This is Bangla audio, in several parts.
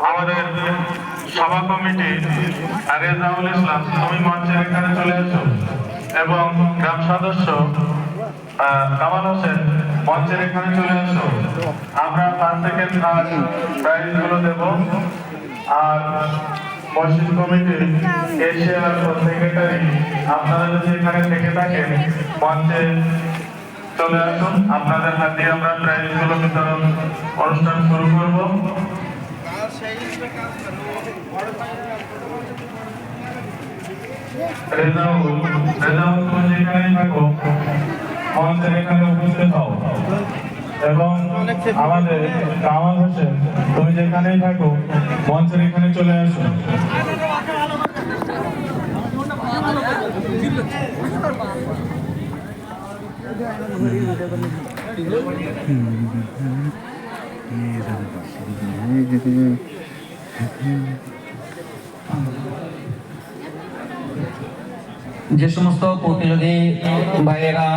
আমাদের সভা কমিটি রেজাউল ইসলাম, তুমি মঞ্চের এখানে চলে এসো এবং গ্রাম সদস্য কামাল হোসেন মঞ্চের এখানে চলে এসো। আমরা ফার্স্ট সেকেন্ড থার্ড প্রাইজ গুলো দেব। আর মসজিদ কমিটির এশিয়ার সেক্রেটারি, আপনারা যদি এখানে থেকে থাকেন মঞ্চে চলে আসুন। আপনাদের হাতে আমরা প্রাইজ গুলো বিতরণ অনুষ্ঠান শুরু করব। রেজাউল তুমি যেখানেই থাকো মঞ্চের এখানে উপস্থিত হও এবং আমাদের কামাল হোসেন তুমি যেখানেই থাকো মঞ্চের এখানে চলে আসো। যে সমস্ত প্রতিযোগী ভাইয়েরা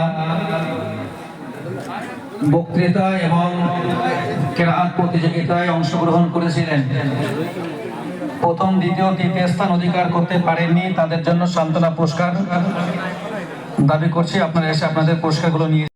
বক্তৃতা এবং কেরাত প্রতিযোগিতায় অংশগ্রহণ করেছিলেন, প্রথম দ্বিতীয় তৃতীয় স্থান অধিকার করতে পারেননি, তাদের জন্য সান্ত্বনা পুরস্কার দাবি করছি। আপনারা এসে আপনাদের পুরস্কারগুলো নিয়ে